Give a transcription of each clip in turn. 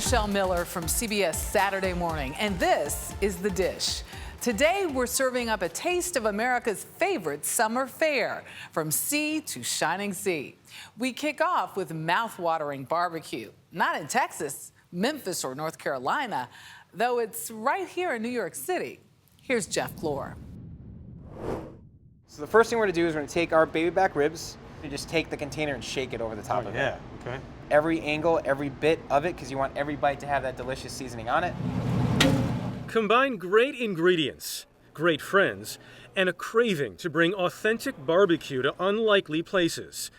Michelle Miller from CBS Saturday Morning, and this is The Dish. Today, we're serving up a taste of America's favorite summer fare, from sea to shining sea. We kick off with mouth-watering barbecue. Not in Texas, Memphis, or North Carolina, though it's right here in New York City. Here's Jeff Glore. So the first thing we're gonna do is we're gonna take our baby back ribs and just take the container and shake it over the top of it. Yeah, okay. Every angle, every bit of it, because you want every bite to have that delicious seasoning on it. Combine great ingredients, great friends, and a craving to bring authentic barbecue to unlikely places.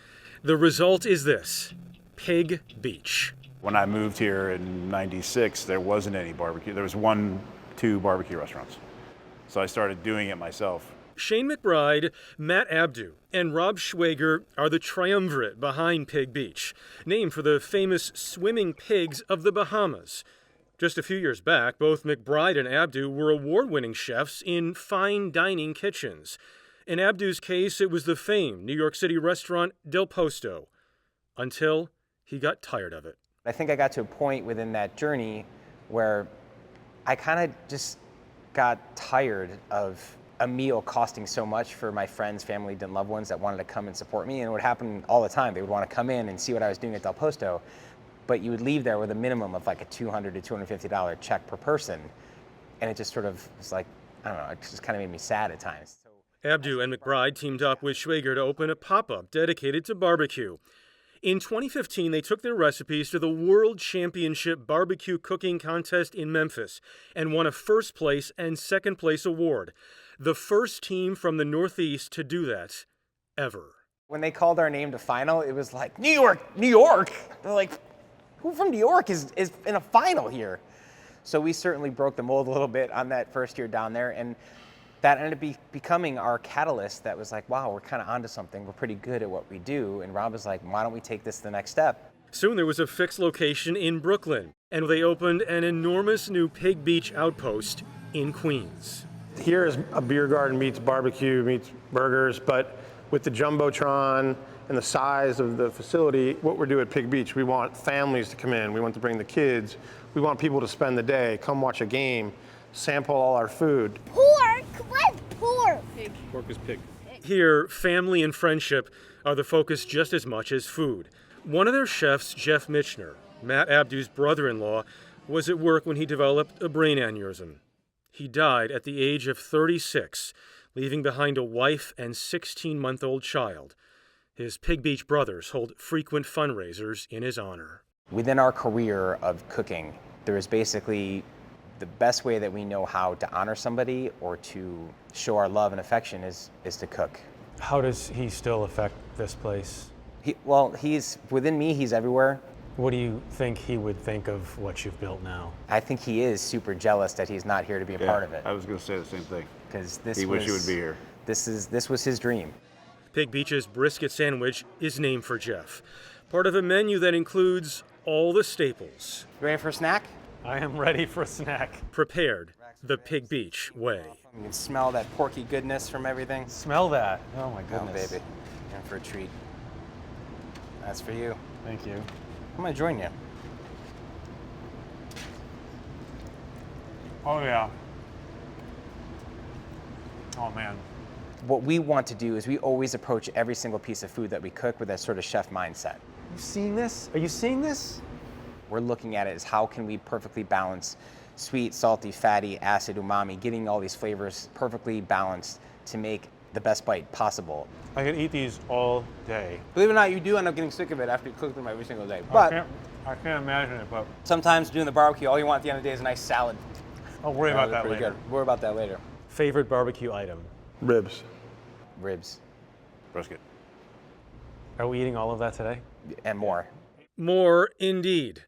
The result is this: Pig Beach. When I moved here in '96, there wasn't any barbecue. There was two barbecue restaurants. So I started doing it myself. Shane McBride, Matt Abdu, and Rob Schwager are the triumvirate behind Pig Beach, named for the famous swimming pigs of the Bahamas. Just a few years back, both McBride and Abdu were award-winning chefs in fine dining kitchens. In Abdu's case, it was the famed New York City restaurant Del Posto, until he got tired of it. I think I got to a point within that journey where I kind of just got tired of a meal costing so much for my friends, family, and loved ones that wanted to come and support me. And it would happen all the time. They would want to come in and see what I was doing at Del Posto, but you would leave there with a minimum of like a $200 to $250 check per person. And it just sort of was like, I don't know, it just kind of made me sad at times. Abdu and McBride teamed up with Schwager to open a pop-up dedicated to barbecue. In 2015, they took their recipes to the World Championship Barbecue Cooking Contest in Memphis and won a first place and second place award. The first team from the Northeast to do that, ever. When they called our name to final, it was like, New York, New York. They're like, who from New York is in a final here? So we certainly broke the mold a little bit on that first year down there, and that ended up becoming our catalyst that was like, wow, we're kind of onto something. We're pretty good at what we do. And Rob was like, why don't we take this to the next step? Soon there was a fixed location in Brooklyn, and they opened an enormous new Pig Beach outpost in Queens. Here is a beer garden meets barbecue, meets burgers, but with the Jumbotron and the size of the facility, what we're doing at Pig Beach, we want families to come in, we want to bring the kids, we want people to spend the day, come watch a game, sample all our food. Pork? What's pork? Pig. Pork is pig. Here, family and friendship are the focus just as much as food. One of their chefs, Jeff Michener, Matt Abdu's brother-in-law, was at work when he developed a brain aneurysm. He died at the age of 36, leaving behind a wife and 16-month-old child. His Pig Beach brothers hold frequent fundraisers in his honor. Within our career of cooking, there is basically the best way that we know how to honor somebody or to show our love and affection is to cook. How does he still affect this place? He's within me, he's everywhere. What do you think he would think of what you've built now? I think he is super jealous that he's not here to be a part of it. I was going to say the same thing. Because he wished he would be here. This was his dream. Pig Beach's brisket sandwich is named for Jeff, part of a menu that includes all the staples. You ready for a snack? I am ready for a snack. Prepared the Pig Beach way. You can smell that porky goodness from everything. Smell that. Oh my goodness. Oh, baby. You're in for a treat. That's for you. Thank you. I'm gonna join you. Oh yeah. Oh man. What we want to do is we always approach every single piece of food that we cook with that sort of chef mindset. You seeing this? Are you seeing this? We're looking at it as how can we perfectly balance sweet, salty, fatty, acid, umami, getting all these flavors perfectly balanced to make the best bite possible. I could eat these all day. Believe it or not, you do end up getting sick of it after you cook them every single day. But I can't imagine it, but sometimes doing the barbecue, all you want at the end of the day is a nice salad. I'll worry about that later. Good. Worry about that later. Favorite barbecue item? Ribs. Ribs. Brisket. Are we eating all of that today? And more. More indeed.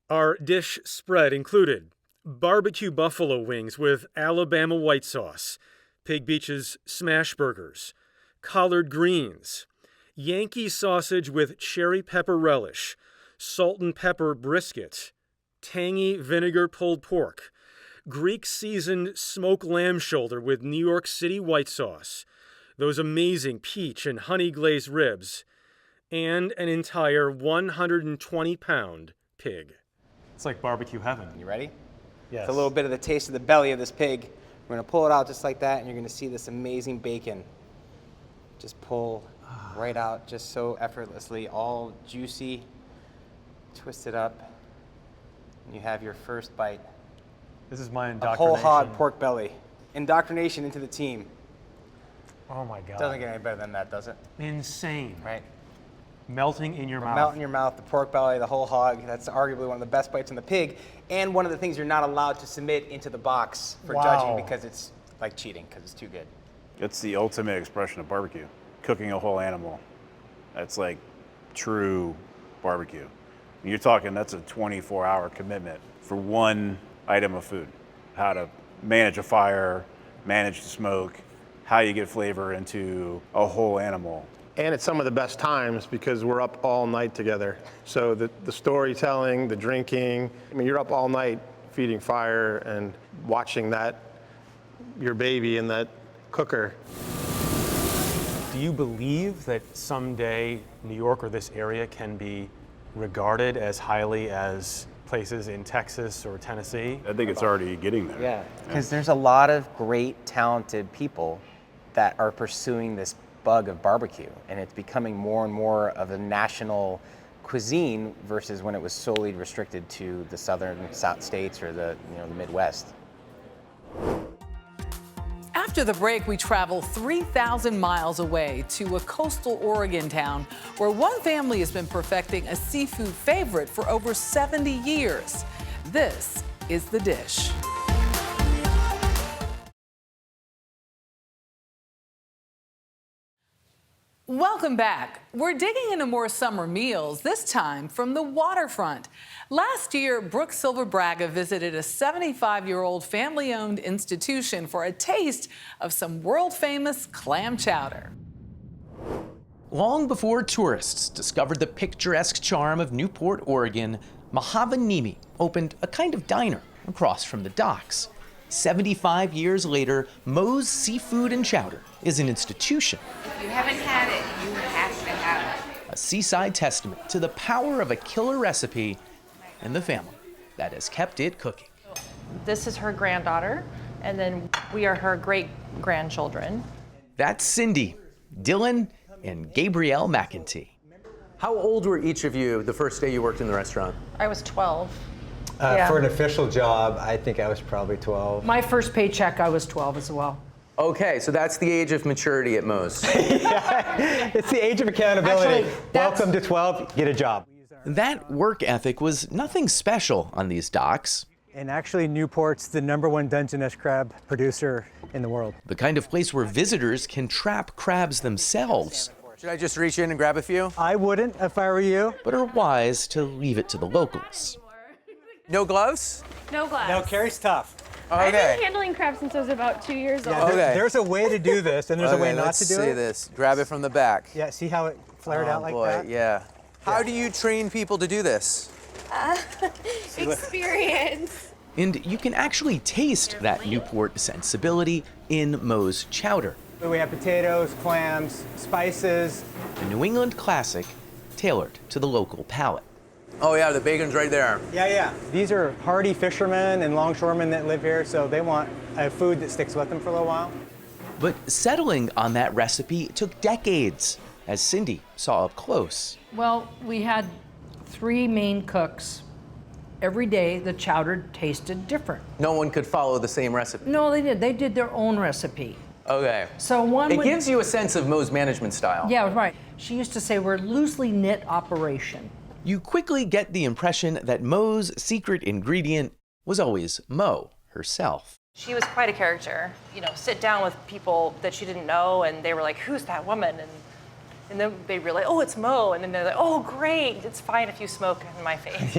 Our dish spread included barbecue buffalo wings with Alabama white sauce, Pig Beach's smash burgers, collard greens, Yankee sausage with cherry pepper relish, salt and pepper brisket, tangy vinegar pulled pork, Greek seasoned smoked lamb shoulder with New York City white sauce, those amazing peach and honey glazed ribs, and an entire 120-pound pig. It's like barbecue heaven. You ready? Yes. It's a little bit of the taste of the belly of this pig. We're gonna pull it out just like that, and you're gonna see this amazing bacon just pull right out, just so effortlessly, all juicy, twist it up, and you have your first bite. This is my A indoctrination. whole hog pork belly. Indoctrination into the team. Oh my God. Doesn't get any better than that, does it? Insane. Right? Melting in your mouth. Melt in your mouth, the pork belly, the whole hog. That's arguably one of the best bites on the pig, and one of the things you're not allowed to submit into the box for judging because it's like cheating, because it's too good. It's the ultimate expression of barbecue. Cooking a whole animal. That's like true barbecue. You're talking, that's a 24-hour commitment for one item of food. How to manage a fire, manage the smoke, how you get flavor into a whole animal. And it's some of the best times because we're up all night together. So the storytelling, the drinking, I mean, you're up all night feeding fire and watching that, your baby in that cooker. Do you believe that someday New York or this area can be regarded as highly as places in Texas or Tennessee? I think it's already getting there. Yeah, because there's a lot of great, talented people that are pursuing this bug of barbecue, and it's becoming more and more of a national cuisine versus when it was solely restricted to the southern South states or the Midwest. After the break, we travel 3,000 miles away to a coastal Oregon town where one family has been perfecting a seafood favorite for over 70 years. This is The Dish. Welcome back. We're digging into more summer meals, this time from the waterfront. Last year, Brooke Silver Braga visited a 75-year-old family-owned institution for a taste of some world-famous clam chowder. Long before tourists discovered the picturesque charm of Newport, Oregon, Mahavanimi opened a kind of diner across from the docks. 75 years later, Moe's Seafood and Chowder is an institution. If you haven't had it, you have to have it. A seaside testament to the power of a killer recipe and the family that has kept it cooking. This is her granddaughter, and then we are her great-grandchildren. That's Cindy, Dylan, and Gabrielle McEntee. How old were each of you the first day you worked in the restaurant? I was 12. For an official job, I think I was probably 12. My first paycheck, I was 12 as well. Okay, so that's the age of maturity at Moe's. Yeah, it's the age of accountability. Actually, welcome to 12, get a job. That work ethic was nothing special on these docks. And actually, Newport's the #1 Dungeness crab producer in the world. The kind of place where visitors can trap crabs themselves. Should I just reach in and grab a few? I wouldn't if I were you. But are wise to leave it to the locals. No gloves? No gloves. No, Carrie's tough. I've Okay. been handling crabs since I was about 2 years old. Okay. There's a way to do this, and there's a way not let's to do see it. this. Grab it from the back. Yeah, see how it flared out like boy, that? yeah. How do you train people to do this? Experience. And you can actually taste that Newport sensibility in Moe's Chowder, We have potatoes, clams, spices. a New England classic tailored to the local palate. Oh yeah, the bacon's right there. Yeah. These are hardy fishermen and longshoremen that live here, so they want a food that sticks with them for a little while. But settling on that recipe took decades, as Cindy saw up close. Well, we had 3 main cooks. Every day, the chowder tasted different. No one could follow the same recipe. No, they did. They did their own recipe. Okay. So one It would, gives you a sense of Moe's management style. Yeah, right. She used to say we're a loosely knit operation. You quickly get the impression that Moe's secret ingredient was always Moe herself. She was quite a character. You know, sit down with people that she didn't know, and they were like, "Who's that woman?" And then they realize, "Oh, it's Moe." And then they're like, "Oh, great! It's fine if you smoke in my face."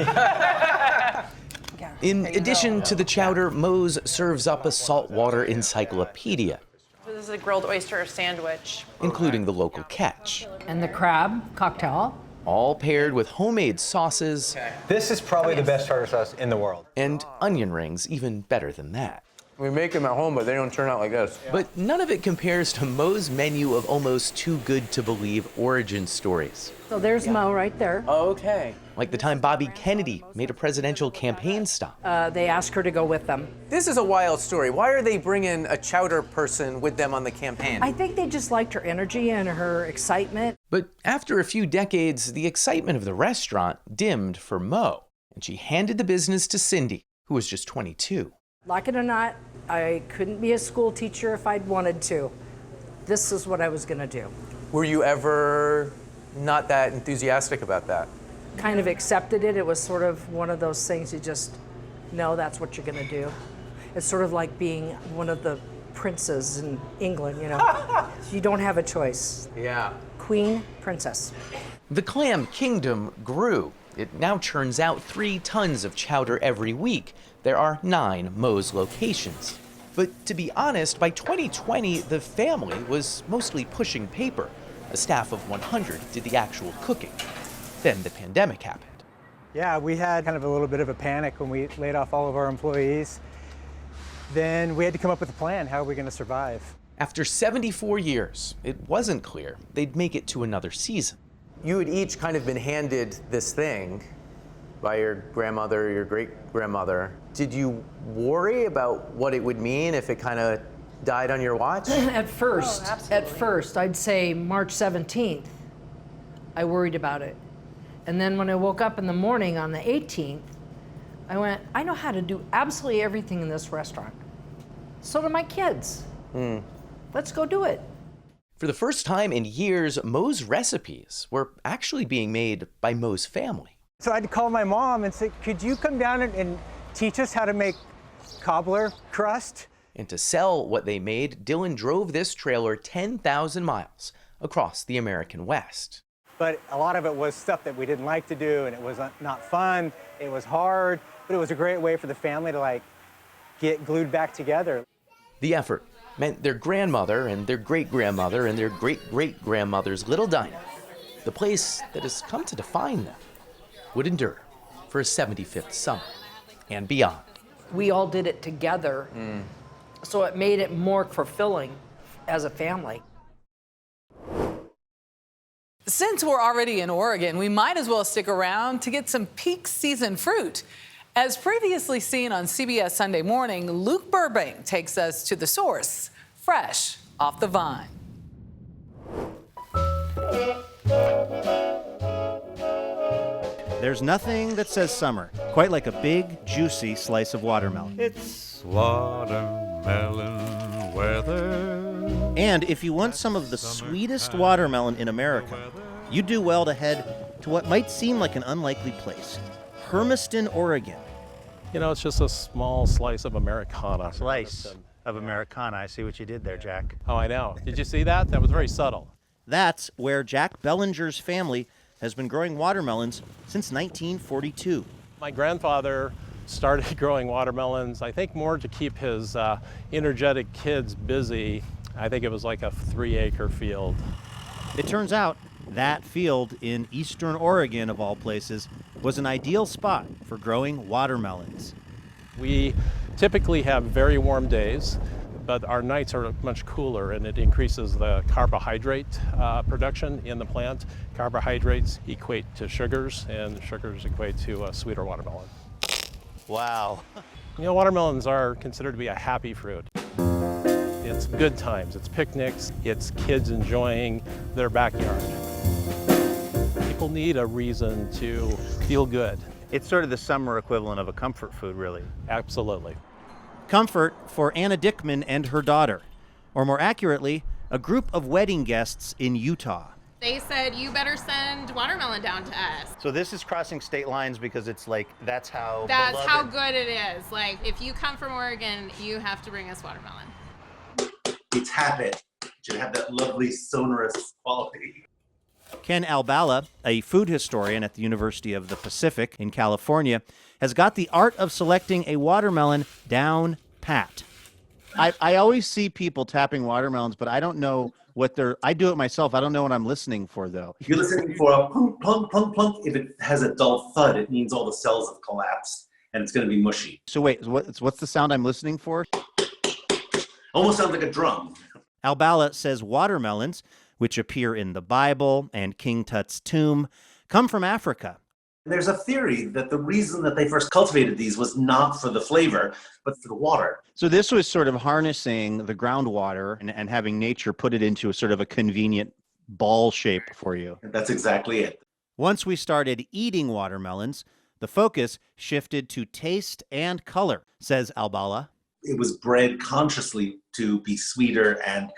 In addition to the chowder, Moe's serves up a saltwater encyclopedia, This is a grilled oyster sandwich. including the local catch, And the crab cocktail. all paired with homemade sauces This is probably the best tartar sauce in the world. and onion rings, even better than that. We make them at home, but they don't turn out like this. But none of it compares to Mo's menu of almost too good to believe origin stories. So there's Mo right there. Okay. Like the time Bobby Kennedy made a presidential campaign stop. They asked her to go with them. This is a wild story. Why are they bringing a chowder person with them on the campaign? I think they just liked her energy and her excitement. But after a few decades, the excitement of the restaurant dimmed for Mo, and she handed the business to Cindy, who was just 22. Like it or not, I couldn't be a school teacher if I'd wanted to. This is what I was gonna do. Were you ever not that enthusiastic about that? Kind of accepted it. It was sort of one of those things you just know that's what you're gonna do. It's sort of like being one of the princes in England, you know. You don't have a choice. Yeah. Queen, princess. The clam kingdom grew. It now churns out 3 tons of chowder every week. There are 9 Mo's locations. But to be honest, by 2020, the family was mostly pushing paper. A staff of 100 did the actual cooking. Then the pandemic happened. Yeah, we had kind of a little bit of a panic when we laid off all of our employees. Then we had to come up with a plan. How are we going to survive? After 74 years, it wasn't clear they'd make it to another season. You had each kind of been handed this thing by your grandmother, your great-grandmother. Did you worry about what it would mean if it kind of died on your watch? At first, I'd say March 17th, I worried about it. And then when I woke up in the morning on the 18th, I went, I know how to do absolutely everything in this restaurant. So do my kids. Let's go do it. For the first time in years, Mo's recipes were actually being made by Mo's family. So I had to call my mom and say, could you come down and teach us how to make cobbler crust? And to sell what they made, Dylan drove this trailer 10,000 miles across the American West. But a lot of it was stuff that we didn't like to do, and it was not fun, it was hard, but it was a great way for the family to like get glued back together. The effort meant their grandmother and their great-grandmother and their great-great-grandmother's little diner, the place that has come to define them, would endure for a 75th summer and beyond. We all did it together, so it made it more fulfilling as a family. Since we're already in Oregon, we might as well stick around to get some peak season fruit. As previously seen on CBS Sunday Morning, Luke Burbank takes us to the source, fresh off the vine. There's nothing that says summer quite like a big, juicy slice of watermelon. It's watermelon weather. And if you want some of the sweetest watermelon in America, you do well to head to what might seem like an unlikely place, Hermiston, Oregon. You know, it's just a small slice of Americana. Slice of Americana. I see what you did there, Jack. Oh, I know. Did you see that? That was very subtle. That's where Jack Bellinger's family has been growing watermelons since 1942. My grandfather started growing watermelons, I think more to keep his energetic kids busy. I think it was like a 3-acre field. It turns out that field in eastern Oregon, of all places, was an ideal spot for growing watermelons. We typically have very warm days, but our nights are much cooler, and it increases the carbohydrate production in the plant. Carbohydrates equate to sugars, and sugars equate to a sweeter watermelon. Wow. You know, watermelons are considered to be a happy fruit. It's good times, it's picnics, it's kids enjoying their backyard. People need a reason to feel good. It's sort of the summer equivalent of a comfort food, really. Absolutely. Comfort for Anna Dickman and her daughter, or more accurately, a group of wedding guests in Utah. They said, you better send watermelon down to us. So this is crossing state lines because it's like, that's how Good it is. Like, if you come from Oregon, you have to bring us watermelon. It's habit. It should have that lovely sonorous quality. Ken Albala, a food historian at the University of the Pacific in California, has got the art of selecting a watermelon down pat. I always see people tapping watermelons, but I don't know what I do it myself. I don't know what I'm listening for, though. You're listening for a plunk, plunk, plunk, plunk. If it has a dull thud, it means all the cells have collapsed and it's going to be mushy. So wait, what's the sound I'm listening for? Almost sounds like a drum. Albala says watermelons, which appear in the Bible and King Tut's tomb, come from Africa. There's a theory that the reason that they first cultivated these was not for the flavor, but for the water. So this was sort of harnessing the groundwater and having nature put it into a sort of a convenient ball shape for you. That's exactly it. Once we started eating watermelons, the focus shifted to taste and color, says Albala. It was bred consciously to be sweeter and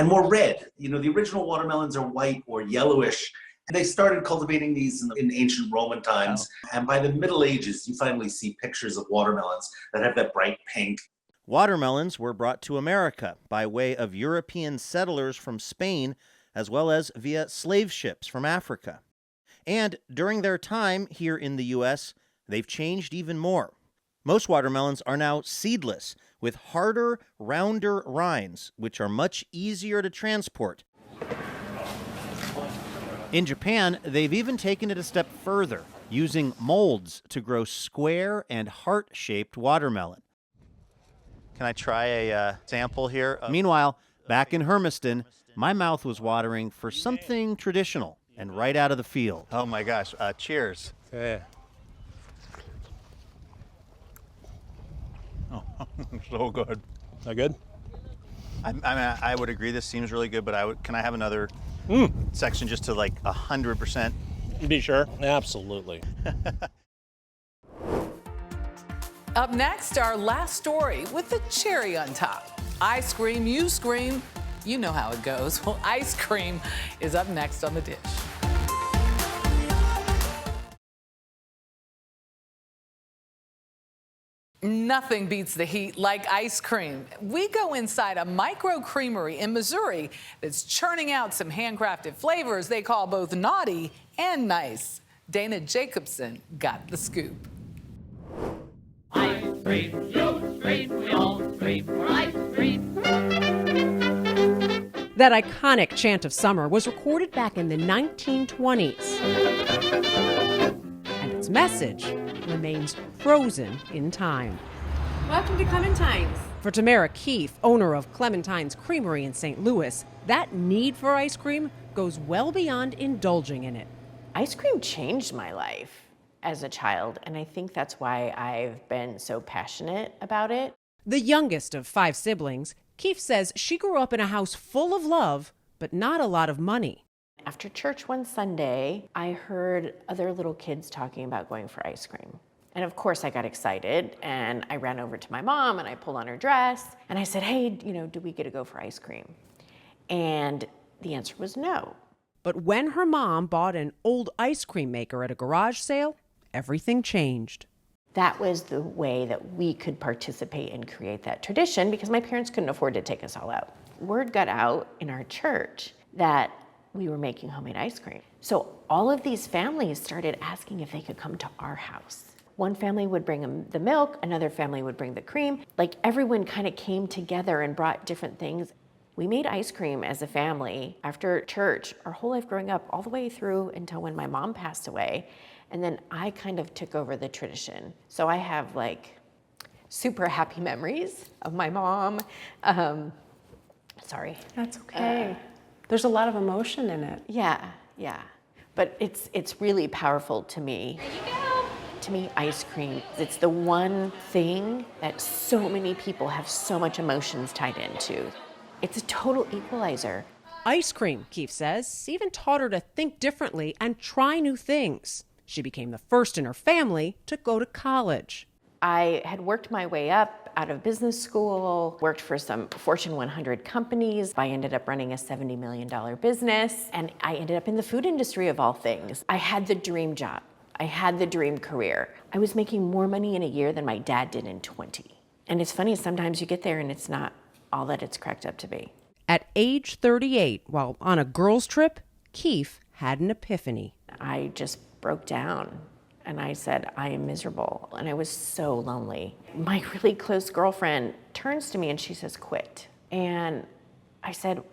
more red. You know, the original watermelons are white or yellowish. And they started cultivating these in ancient Roman times. Oh. And by the Middle Ages, you finally see pictures of watermelons that have that bright pink. Watermelons were brought to America by way of European settlers from Spain, as well as via slave ships from Africa. And during their time here in the U.S., they've changed even more. Most watermelons are now seedless, with harder, rounder rinds, which are much easier to transport. In Japan, they've even taken it a step further, using molds to grow square and heart-shaped watermelon. Can I try a sample here? Meanwhile, back in Hermiston, my mouth was watering for something traditional and right out of the field. Oh my gosh, cheers. Yeah. Oh, so good. That good? I would agree this seems really good, but can I have another section just to like 100%? Be sure. Absolutely. Up next, our last story with the cherry on top. I scream, you scream. You know how it goes. Well, ice cream is up next on The Dish. Nothing beats the heat like ice cream. We go inside a micro creamery in Missouri that's churning out some handcrafted flavors they call both naughty and nice. Dana Jacobson got the scoop. Ice cream, you scream, we all scream for ice cream. That iconic chant of summer was recorded back in the 1920s. And its message remains frozen in time. Welcome to Clementine's. For Tamara Keefe, owner of Clementine's Creamery in St. Louis, that need for ice cream goes well beyond indulging in it. Ice cream changed my life as a child, and I think that's why I've been so passionate about it. The youngest of 5 siblings, Keefe says she grew up in a house full of love, but not a lot of money. After church one Sunday, I heard other little kids talking about going for ice cream. And of course I got excited and I ran over to my mom and I pulled on her dress and I said, hey, do we get to go for ice cream? And the answer was no. But when her mom bought an old ice cream maker at a garage sale, everything changed. That was the way that we could participate and create that tradition because my parents couldn't afford to take us all out. Word got out in our church that we were making homemade ice cream. So all of these families started asking if they could come to our house. One family would bring them the milk, another family would bring the cream. Like everyone kind of came together and brought different things. We made ice cream as a family after church our whole life growing up, all the way through until when my mom passed away. And then I kind of took over the tradition. So I have like super happy memories of my mom. Sorry. That's okay. There's a lot of emotion in it. Yeah. But it's really powerful to me. There you go. To me, ice cream, it's the one thing that so many people have so much emotions tied into. It's a total equalizer. Ice cream, Keefe says, even taught her to think differently and try new things. She became the first in her family to go to college. I had worked my way up out of business school, worked for some Fortune 100 companies. I ended up running a $70 million business, and I ended up in the food industry of all things. I had the dream job. I had the dream career. I was making more money in a year than my dad did in 20. And it's funny, sometimes you get there and it's not all that it's cracked up to be. At age 38, while on a girls' trip, Keefe had an epiphany. I just broke down. And I said, I am miserable. And I was so lonely. My really close girlfriend turns to me and she says, quit. And I said,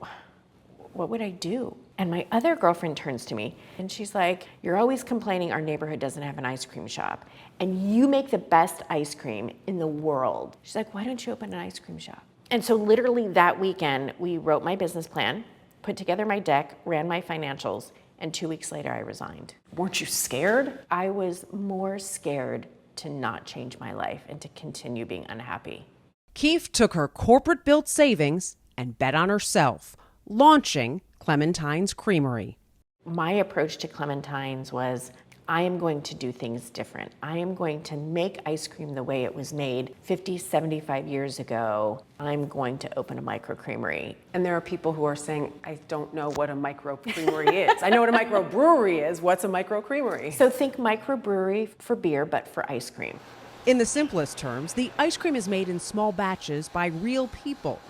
what would I do? And my other girlfriend turns to me and she's like, you're always complaining our neighborhood doesn't have an ice cream shop. And you make the best ice cream in the world. She's like, why don't you open an ice cream shop? And so literally that weekend, we wrote my business plan, put together my deck, ran my financials, and 2 weeks later I resigned. Weren't you scared? I was more scared to not change my life and to continue being unhappy. Keefe took her corporate-built savings and bet on herself, launching Clementine's Creamery. My approach to Clementine's was, I am going to do things different. I am going to make ice cream the way it was made 50, 75 years ago. I'm going to open a micro creamery. And there are people who are saying, I don't know what a micro creamery is. I know what a microbrewery is. What's a micro creamery? So think microbrewery for beer, but for ice cream. In the simplest terms, the ice cream is made in small batches by real people.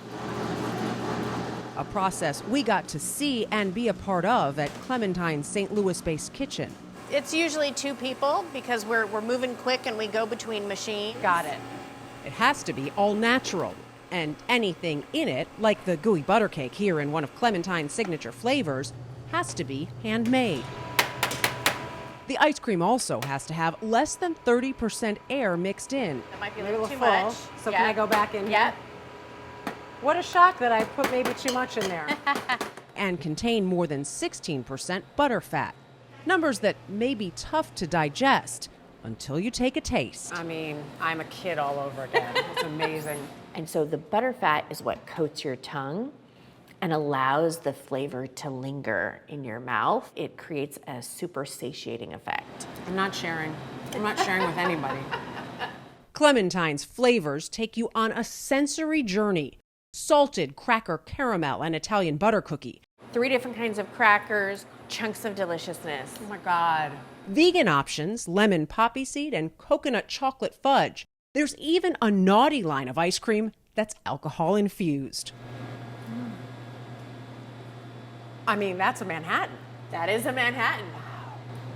A process we got to see and be a part of at Clementine's St. Louis-based kitchen. It's usually 2 people because we're moving quick and we go between machines. Got it. It has to be all natural, and anything in it, like the gooey butter cake here in one of Clementine's signature flavors, has to be handmade. The ice cream also has to have less than 30% air mixed in. That might be a little too much. So can I go back in? Yep. What a shock that I put maybe too much in there. And contain more than 16% butter fat. Numbers that may be tough to digest until you take a taste. I mean, I'm a kid all over again. It's amazing. And so the butter fat is what coats your tongue and allows the flavor to linger in your mouth. It creates a super satiating effect. I'm not sharing. I'm not sharing with anybody. Clementine's flavors take you on a sensory journey. Salted cracker caramel and Italian butter cookie. 3 different kinds of crackers, chunks of deliciousness. Oh my God. Vegan options, lemon poppy seed and coconut chocolate fudge. There's even a naughty line of ice cream that's alcohol infused. I mean, that's a Manhattan. That is a Manhattan.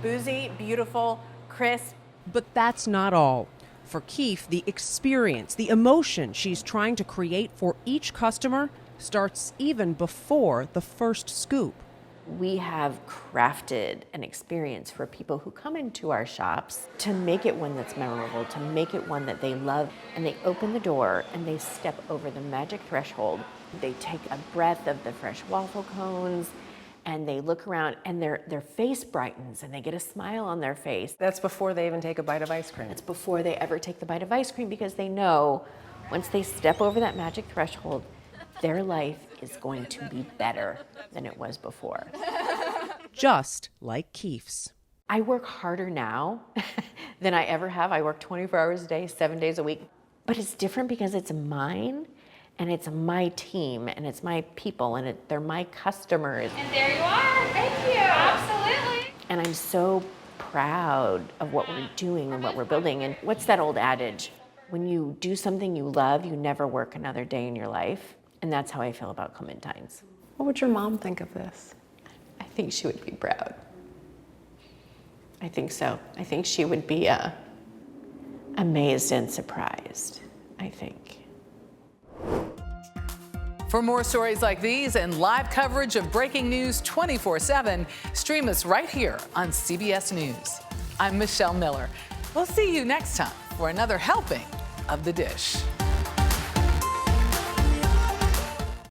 Boozy, beautiful, crisp. But that's not all. For Keefe, the experience, the emotion she's trying to create for each customer starts even before the first scoop. We have crafted an experience for people who come into our shops to make it one that's memorable, to make it one that they love. And they open the door and they step over the magic threshold. They take a breath of the fresh waffle cones and they look around and their face brightens and they get a smile on their face. That's before they even take a bite of ice cream. It's before they ever take the bite of ice cream because they know once they step over that magic threshold, their life is going to be better than it was before. Just like Keefe's. I work harder now than I ever have. I work 24 hours a day, 7 days a week. But it's different because it's mine, and it's my team, and it's my people, and they're my customers. And there you are. Thank you. Absolutely. And I'm so proud of what we're doing and what we're building. And what's that old adage? When you do something you love, you never work another day in your life. And that's how I feel about Clementine's. What would your mom think of this? I think she would be proud. I think so. I think she would be amazed and surprised, I think. For more stories like these and live coverage of breaking news 24/7, stream us right here on CBS News. I'm Michelle Miller. We'll see you next time for another helping of The Dish.